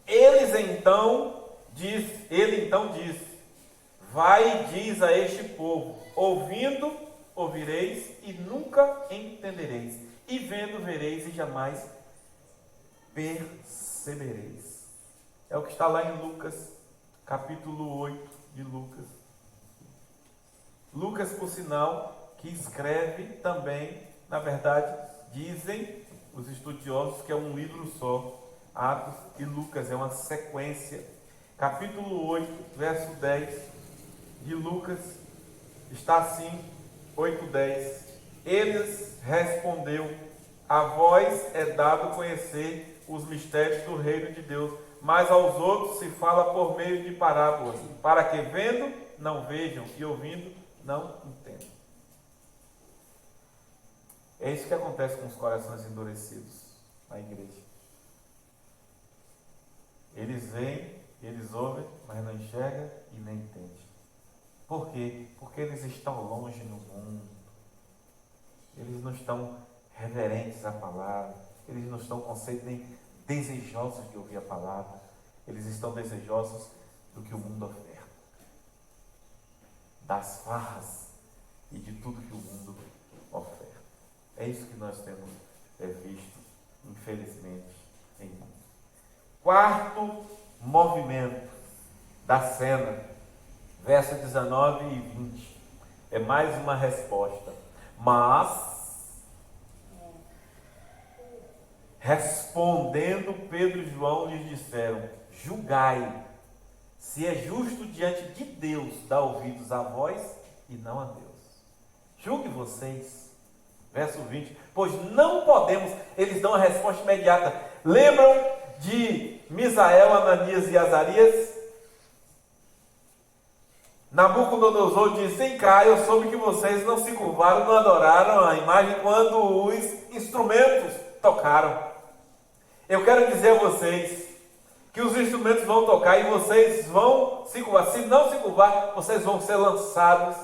Ele então diz: vai e diz a este povo: ouvindo, ouvireis e nunca entendereis, e vendo, vereis e jamais percebereis. É o que está lá em Lucas, capítulo 8 de Lucas. Lucas, por sinal, que escreve também, na verdade, dizem os estudiosos que é um livro só. Atos e Lucas é uma sequência. Capítulo 8, verso 10 de Lucas, está assim, 8:10. Eles respondeu: a vós é dado conhecer os mistérios do reino de Deus, mas aos outros se fala por meio de parábolas, para que vendo não vejam e ouvindo não entendam. É isso que acontece com os corações endurecidos na igreja. Eles veem, eles ouvem, mas não enxergam e nem entendem. Por quê? Porque eles estão longe no mundo. Eles não estão reverentes à palavra, eles não estão com sede nem desejosos de ouvir a palavra, eles estão desejosos do que o mundo oferta, das farras e de tudo que o mundo oferta. É isso que nós temos visto, infelizmente, em mundo. Quarto movimento da cena, versos 19 e 20, é mais uma resposta. Mas, respondendo Pedro e João, lhes disseram: julgai, se é justo diante de Deus dar ouvidos a vós e não a Deus. Julgue vocês. Verso 20, pois não podemos, eles dão a resposta imediata. Lembram de Misael, Ananias e Azarias? Nabucodonosor disse: em cá eu soube que vocês não se curvaram, não adoraram a imagem quando os instrumentos tocaram. Eu quero dizer a vocês que os instrumentos vão tocar e vocês vão se curvar. Se não se curvar, vocês vão ser lançados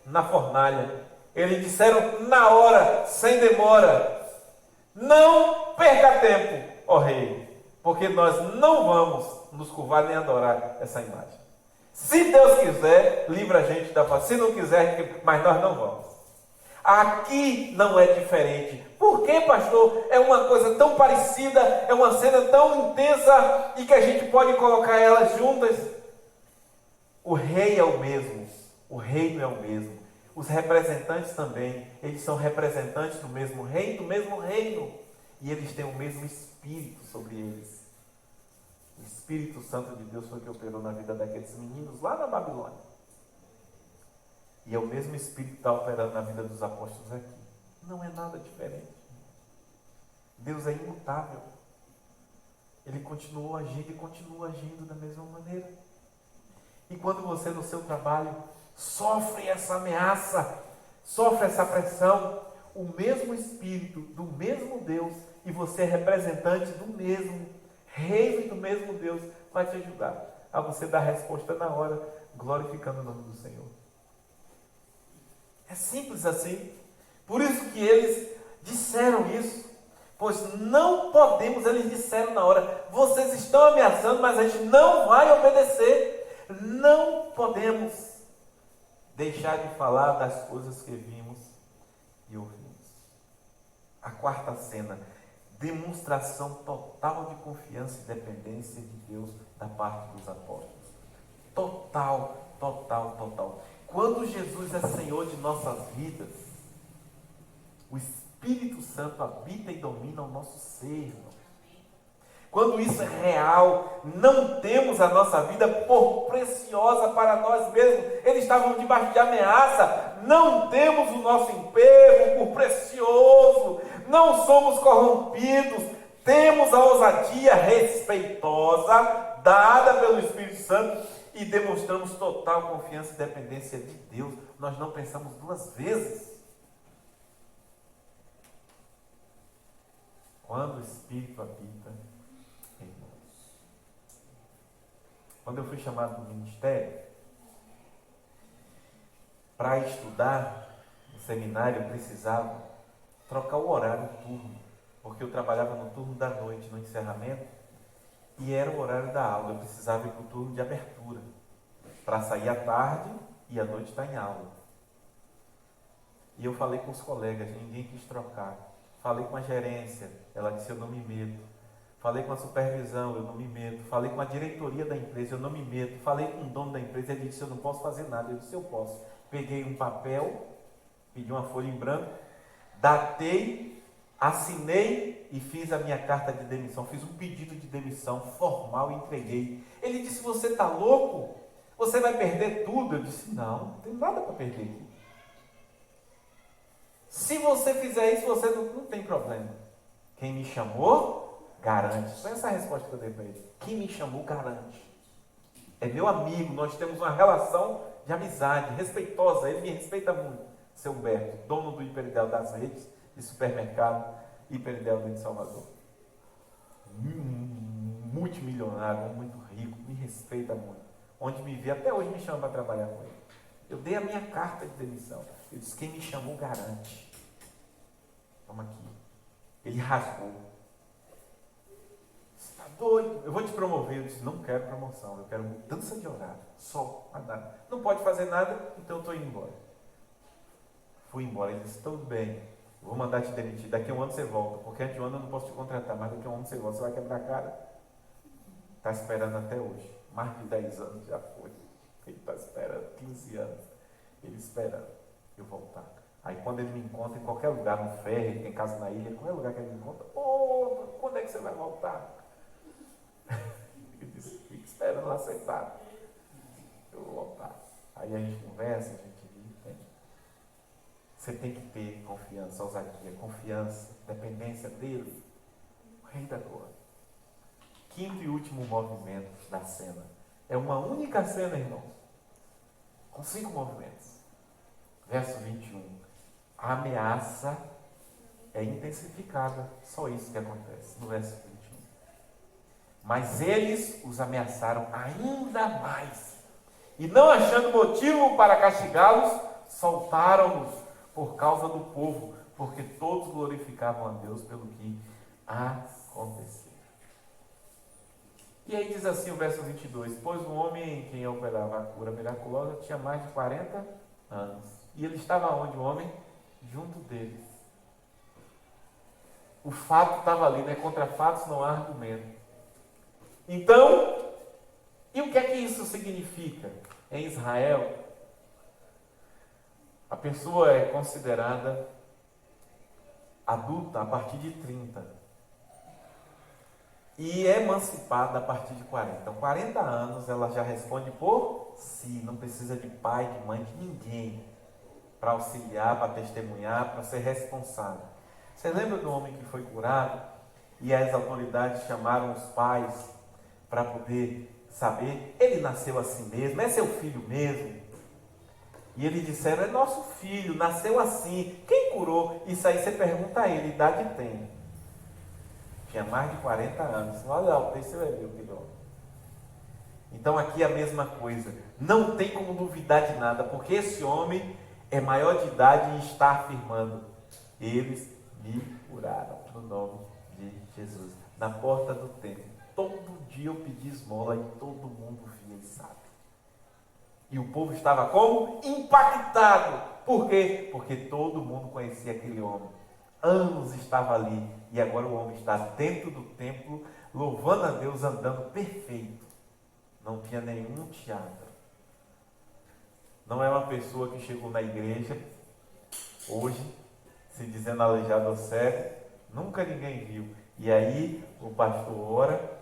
na fornalha. Eles disseram na hora, sem demora: não perca tempo, ó rei, porque nós não vamos nos curvar nem adorar essa imagem. Se Deus quiser, livra a gente da paz. Se não quiser, mas nós não vamos. Aqui não é diferente. Por que, pastor? É uma coisa tão parecida, é uma cena tão intensa e que a gente pode colocar elas juntas. O rei é o mesmo, o reino é o mesmo. Os representantes também, eles são representantes do mesmo rei, do mesmo reino. E eles têm o mesmo Espírito sobre eles. O Espírito Santo de Deus foi que operou na vida daqueles meninos lá na Babilônia. E é o mesmo Espírito que está operando na vida dos apóstolos aqui. Não é nada diferente. Deus é imutável. Ele continuou agindo e continua agindo da mesma maneira. E quando você no seu trabalho sofre essa ameaça, sofre essa pressão, o mesmo Espírito do mesmo Deus, e você é representante do mesmo reino e do mesmo Deus, vai te ajudar a você dar a resposta na hora, glorificando o nome do Senhor. É simples assim. Por isso que eles disseram isso. Pois não podemos, eles disseram na hora: vocês estão ameaçando, mas a gente não vai obedecer. Não podemos deixar de falar das coisas que vimos e ouvimos. A quarta cena: demonstração total de confiança e dependência de Deus da parte dos apóstolos. Total, total, total. Quando Jesus é Senhor de nossas vidas, o Espírito Santo habita e domina o nosso ser. Quando isso é real, não temos a nossa vida por preciosa para nós mesmos. Eles estavam debaixo de ameaça. Não temos o nosso emprego por precioso. Não somos corrompidos. Temos a ousadia respeitosa dada pelo Espírito Santo e demonstramos total confiança e dependência de Deus. Nós não pensamos duas vezes. Quando o Espírito habita em nós. Quando eu fui chamado no ministério, para estudar no seminário, eu precisava trocar o horário do turno, porque eu trabalhava no turno da noite, no encerramento, e era o horário da aula. Eu precisava ir para o turno de abertura, para sair à tarde e à noite estar em aula. E eu falei com os colegas, ninguém quis trocar. Falei com a gerência, ela disse: eu não me meto. Falei com a supervisão, eu não me meto. Falei com a diretoria da empresa, eu não me meto. Falei com o dono da empresa, ele disse: eu não posso fazer nada. Eu disse: eu posso. Peguei um papel, pedi uma folha em branco, datei, assinei e fiz a minha carta de demissão. Fiz um pedido de demissão formal e entreguei. Ele disse: você está louco? Você vai perder tudo? Eu disse: não tem nada para perder aqui. Se você fizer isso, você não tem problema. Quem me chamou, garante. Só essa resposta que eu dei para ele. Quem me chamou, garante. É meu amigo, nós temos uma relação de amizade, respeitosa. Ele me respeita muito. Seu Humberto, dono do Hiperidel das redes de supermercado Hiperidel de Salvador. Multimilionário, muito rico, me respeita muito. Onde me vê, até hoje me chama para trabalhar com ele. Eu dei a minha carta de demissão. Eu disse: quem me chamou, garante. Vamos aqui. Ele rasgou. Você está doido? Eu vou te promover. Eu disse, não quero promoção, eu quero mudança de horário. Só, nada. Não pode fazer nada, então eu estou indo embora. Fui embora. Ele disse, tudo bem, vou mandar te demitir. Daqui a um ano você volta, porque antes de um ano eu não posso te contratar, mas daqui a um ano você volta. Você vai quebrar a cara. Está esperando até hoje. Mais de 10 anos já foi. Ele está esperando, 15 anos. Ele esperando eu voltar. Aí quando ele me encontra em qualquer lugar, no ferry, ele tem casa na ilha, qualquer lugar que ele me encontra, quando é que você vai voltar? Ele disse, fica esperando lá sentado. Eu vou voltar. Aí a gente conversa, a gente vive. Você tem que ter confiança, ousadia, confiança, dependência dele, o Rei da Glória. Quinto e último movimento da cena. É uma única cena, irmãos, com 5 movimentos. Verso 21. A ameaça é intensificada. Só isso que acontece no verso 21. Mas eles os ameaçaram ainda mais. E não achando motivo para castigá-los, soltaram-nos por causa do povo, porque todos glorificavam a Deus pelo que aconteceu. E aí diz assim o verso 22, pois o homem em quem operava a cura miraculosa tinha mais de 40 anos. E ele estava onde, o homem? Junto deles. O fato estava ali, né? Contra fatos não há argumento. Então, e o que é que isso significa? Em Israel, a pessoa é considerada adulta a partir de 30. E é emancipada a partir de 40. Então, 40 anos ela já responde por si, não precisa de pai, de mãe, de ninguém para auxiliar, para testemunhar, para ser responsável. Você lembra do homem que foi curado e as autoridades chamaram os pais para poder saber? Ele nasceu assim mesmo, é seu filho mesmo? E eles disseram, é nosso filho, nasceu assim. Quem curou? Isso aí você pergunta a ele, idade tem. Tinha mais de 40 anos. Olha lá, o texto você vai ver o filho. Então aqui é a mesma coisa. Não tem como duvidar de nada, porque esse homem é maior de idade e está afirmando, eles me curaram no nome de Jesus. Na porta do templo. Todo dia eu pedi esmola e todo mundo via e sabe. E o povo estava como? Impactado. Por quê? Porque todo mundo conhecia aquele homem. Anos estava ali. E agora o homem está dentro do templo, louvando a Deus, andando perfeito. Não tinha nenhum teatro. Não é uma pessoa que chegou na igreja, hoje, se dizendo aleijado ou cego. Nunca ninguém viu. E aí o pastor ora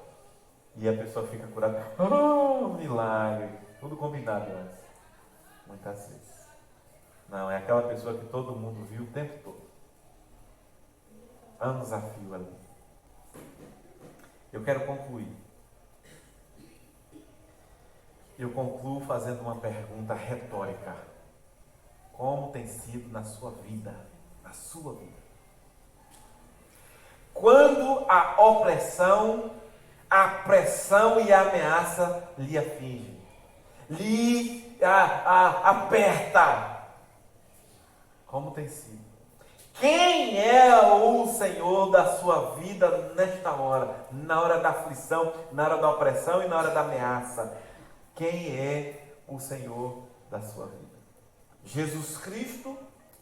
e a pessoa fica curada. Oh, milagre! Tudo combinado antes. Muitas vezes. Não, é aquela pessoa que todo mundo viu o tempo todo. Anos a fio ali. Eu quero concluir. Eu concluo fazendo uma pergunta retórica. Como tem sido na sua vida? Na sua vida. Quando a opressão, a pressão e a ameaça lhe afligem, lhe aperta. Como tem sido? Quem é o Senhor da sua vida nesta hora? Na hora da aflição, na hora da opressão e na hora da ameaça. Quem é o Senhor da sua vida? Jesus Cristo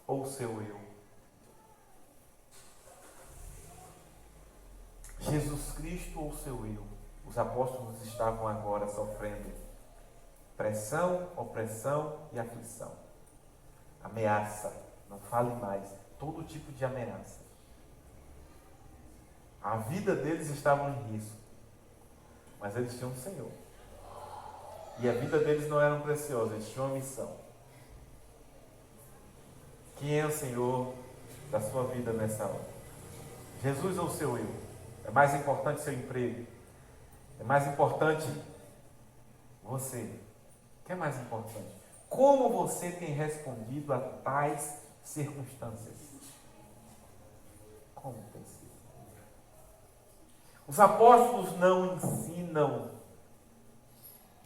ou o seu eu? Jesus Cristo ou o seu eu? Os apóstolos estavam agora sofrendo pressão, opressão e aflição. Ameaça, não fale mais, todo tipo de ameaça. A vida deles estava em risco, mas eles tinham um Senhor. E a vida deles não era preciosa, eles tinham uma missão. Quem é o Senhor da sua vida nessa hora? Jesus ou o seu eu? É mais importante seu emprego? É mais importante você? O que é mais importante? Como você tem respondido a tais circunstâncias? Como tem sido? Os apóstolos não ensinam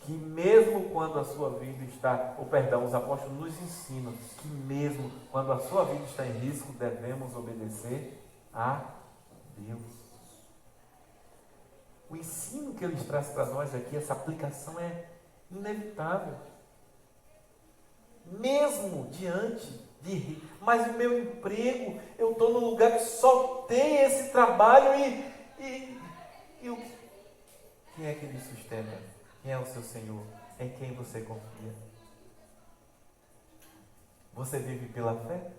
que mesmo quando a sua vida está, os apóstolos nos ensinam que mesmo quando a sua vida está em risco, devemos obedecer a Deus. O ensino que ele traz para nós aqui, essa aplicação é inevitável. Mesmo diante de... Mas o meu emprego, eu estou num lugar que só tem esse trabalho quem é que lhe sustenta? Quem é o seu Senhor? Em quem você confia? Você vive pela fé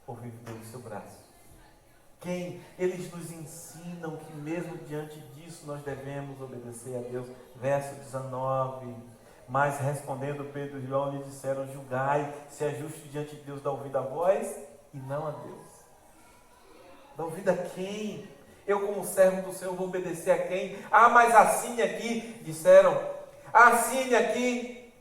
ou vive pelo seu braço? Eles nos ensinam que mesmo diante disso nós devemos obedecer a Deus. Verso 19. Mas respondendo Pedro e João lhe disseram: julgai se é justo diante de Deus dar ouvido a vós e não a Deus. Dar ouvido a quem? Eu, como servo do Senhor, vou obedecer a quem? Mas assine aqui, disseram. Assine aqui.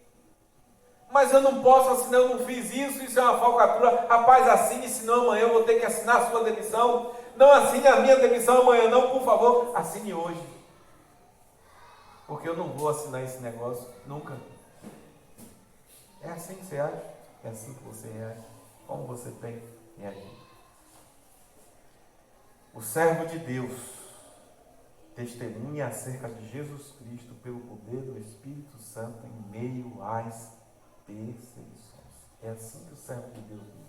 Mas eu não posso assinar, eu não fiz isso é uma falcatrua. Rapaz, assine, senão amanhã eu vou ter que assinar a sua demissão. Não assine a minha demissão amanhã não, por favor, assine hoje. Porque eu não vou assinar esse negócio, nunca. É assim que você age? É assim que você reage? Como você tem reagido? O servo de Deus testemunha acerca de Jesus Cristo pelo poder do Espírito Santo em meio às perseguições. É assim que o servo de Deus vive.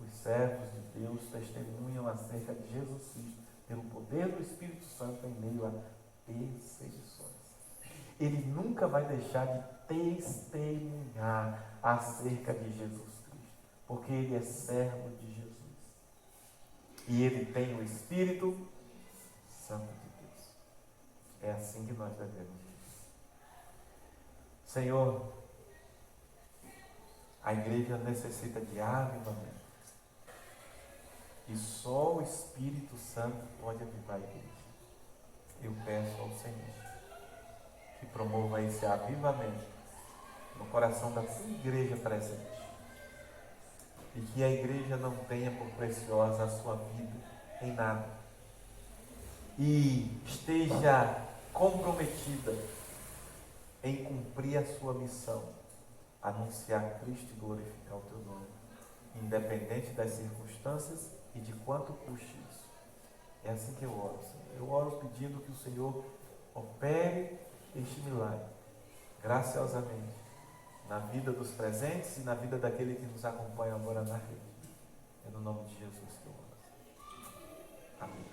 Os servos de Deus testemunham acerca de Jesus Cristo pelo poder do Espírito Santo em meio a perseguições. Ele nunca vai deixar de testemunhar acerca de Jesus Cristo, porque ele é servo de Jesus. E ele tem o Espírito Santo de Deus. É assim que nós devemos viver. Senhor, a igreja necessita de avivamento. E só o Espírito Santo pode avivar a igreja. Eu peço ao Senhor que promova esse avivamento no coração da sua igreja presente. E que a igreja não tenha por preciosa a sua vida em nada. E esteja comprometida em cumprir a sua missão, anunciar Cristo e glorificar o teu nome, independente das circunstâncias e de quanto custe isso. É assim que eu oro, Senhor. Eu oro pedindo que o Senhor opere este milagre, graciosamente, na vida dos presentes e na vida daquele que nos acompanha agora na rede. É no nome de Jesus que eu oro. Amém.